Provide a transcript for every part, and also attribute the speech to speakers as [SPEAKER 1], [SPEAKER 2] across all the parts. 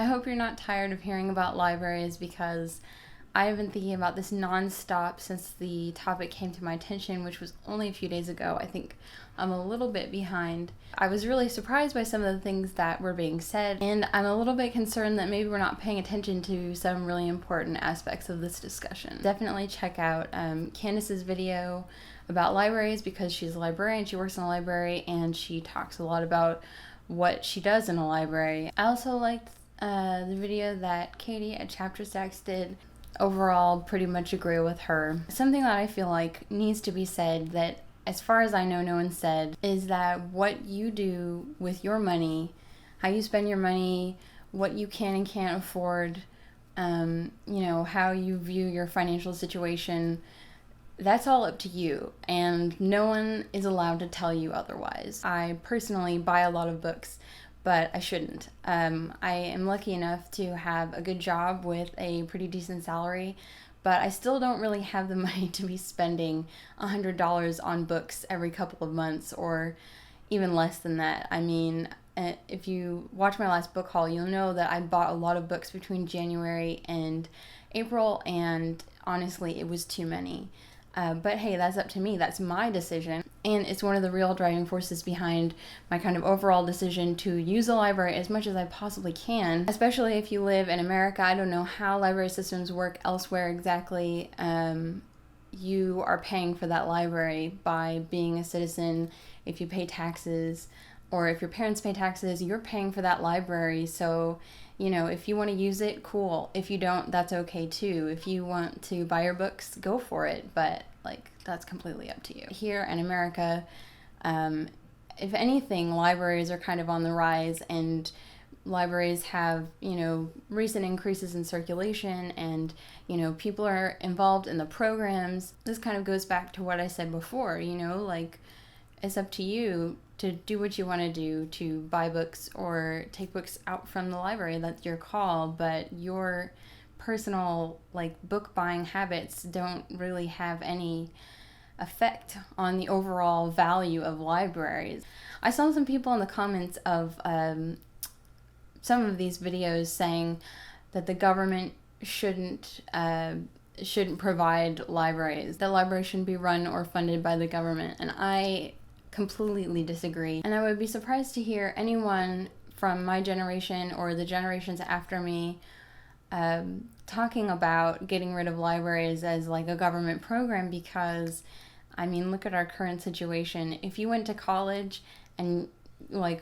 [SPEAKER 1] I hope you're not tired of hearing about libraries because I've been thinking about this nonstop since the topic came to my attention, which was only a few days ago. I think I'm a little bit behind. I was really surprised by some of the things that were being said, and I'm a little bit concerned that maybe we're not paying attention to some really important aspects of this discussion. Definitely check out Candace's video about libraries because she's a librarian, she works in a library, and she talks a lot about what she does in a library. I also liked the video that Katie at Chapter Stacks did. Overall, pretty much agree with her. Something that I feel like needs to be said that, as far as I know, no one said, is that what you do with your money, how you spend your money, what you can and can't afford, how you view your financial situation, that's all up to you, and no one is allowed to tell you otherwise. I personally buy a lot of books, but I shouldn't. I am lucky enough to have a good job with a pretty decent salary, but I still don't really have the money to be spending $100 on books every couple of months, or even less than that. I mean, if you watch my last book haul, you'll know that I bought a lot of books between January and April, and honestly, it was too many. But hey, that's up to me. That's my decision. And it's one of the real driving forces behind my kind of overall decision to use the library as much as I possibly can, especially if you live in America. I don't know how library systems work elsewhere exactly. You are paying for that library by being a citizen. If you pay taxes, or if your parents pay taxes, you're paying for that library. So, if you want to use it, cool. If you don't, that's okay too. If you want to buy your books, go for it. But, that's completely up to you. Here in America, if anything, libraries are kind of on the rise, and libraries have, recent increases in circulation, and, people are involved in the programs. This kind of goes back to what I said before, it's up to you to do what you want to do, to buy books or take books out from the library. That's your call, but your personal book buying habits don't really have any effect on the overall value of libraries. I saw some people in the comments of some of these videos saying that the government shouldn't provide libraries, that libraries shouldn't be run or funded by the government, and I completely disagree. And I would be surprised to hear anyone from my generation or the generations after me talking about getting rid of libraries as a government program, because look at our current situation. If you went to college and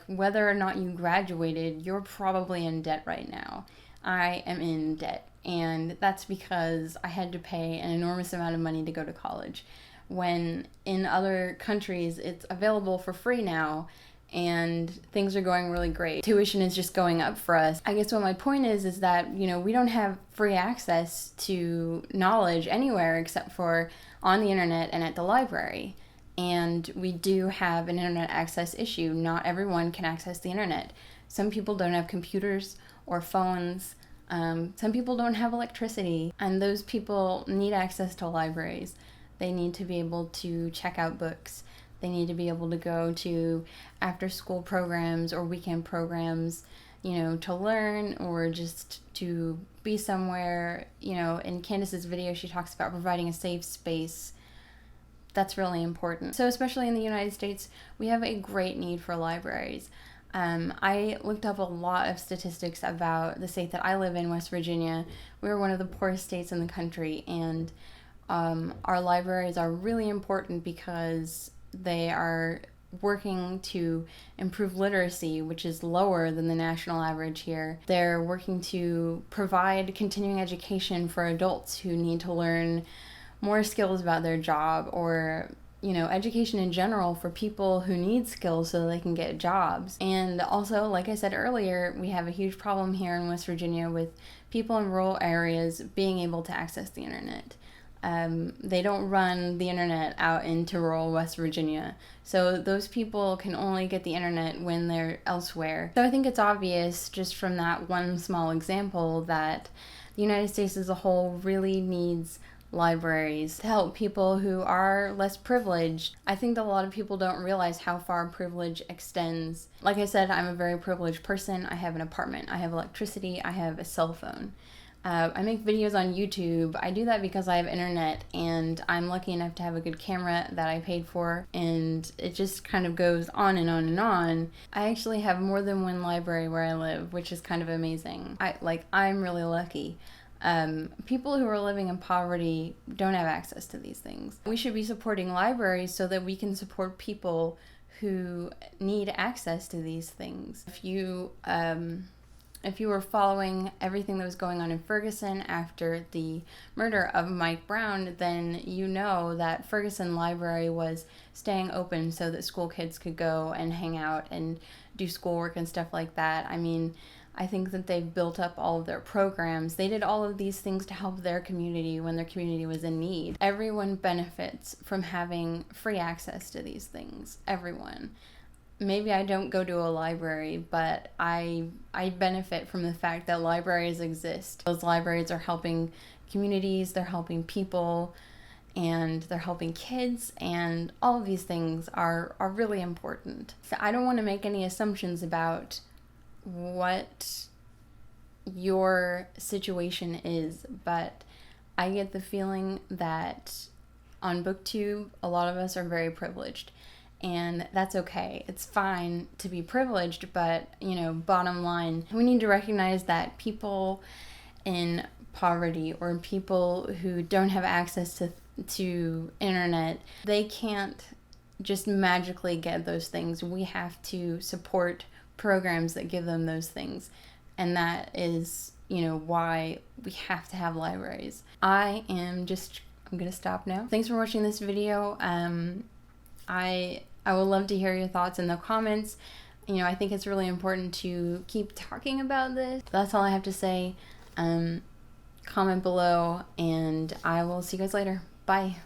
[SPEAKER 1] whether or not you graduated, you're probably in debt right now. I am in debt, and that's because I had to pay an enormous amount of money to go to college, when in other countries it's available for free now and things are going really great. Tuition is just going up for us. I guess what my point is that, we don't have free access to knowledge anywhere except for on the internet and at the library. And we do have an internet access issue. Not everyone can access the internet. Some people don't have computers or phones. Some people don't have electricity, and those people need access to libraries. They need to be able to check out books. They need to be able to go to after-school programs or weekend programs, to learn, or just to be somewhere. In Candace's video, she talks about providing a safe space. That's really important. So especially in the United States, we have a great need for libraries. I looked up a lot of statistics about the state that I live in, West Virginia. We're one of the poorest states in the country, and our libraries are really important because they are working to improve literacy, which is lower than the national average here. They're working to provide continuing education for adults who need to learn more skills about their job, or education in general for people who need skills so they can get jobs. And also, like I said earlier, we have a huge problem here in West Virginia with people in rural areas being able to access the internet. They don't run the internet out into rural West Virginia, so those people can only get the internet when they're elsewhere. So I think it's obvious just from that one small example that the United States as a whole really needs libraries to help people who are less privileged. I think that a lot of people don't realize how far privilege extends. Like I said, I'm a very privileged person. I have an apartment, I have electricity, I have a cell phone. I make videos on YouTube. I do that because I have internet and I'm lucky enough to have a good camera that I paid for, and it just kind of goes on and on and on. I actually have more than one library where I live, which is kind of amazing. I'm really lucky. People who are living in poverty don't have access to these things. We should be supporting libraries so that we can support people who need access to these things. If you were following everything that was going on in Ferguson after the murder of Mike Brown, then you know that Ferguson Library was staying open so that school kids could go and hang out and do schoolwork and stuff like that. I mean, I think that they've built up all of their programs. They did all of these things to help their community when their community was in need. Everyone benefits from having free access to these things. Everyone. Maybe I don't go to a library, but I benefit from the fact that libraries exist. Those libraries are helping communities, they're helping people, and they're helping kids, and all of these things are really important. So I don't want to make any assumptions about what your situation is, but I get the feeling that on BookTube, a lot of us are very privileged. And that's okay. It's fine to be privileged, but, bottom line, we need to recognize that people in poverty or people who don't have access to internet, they can't just magically get those things. We have to support programs that give them those things. And that is, why we have to have libraries. I'm going to stop now. Thanks for watching this video. I would love to hear your thoughts in the comments. I think it's really important to keep talking about this. That's all I have to say. Comment below, and I will see you guys later. Bye.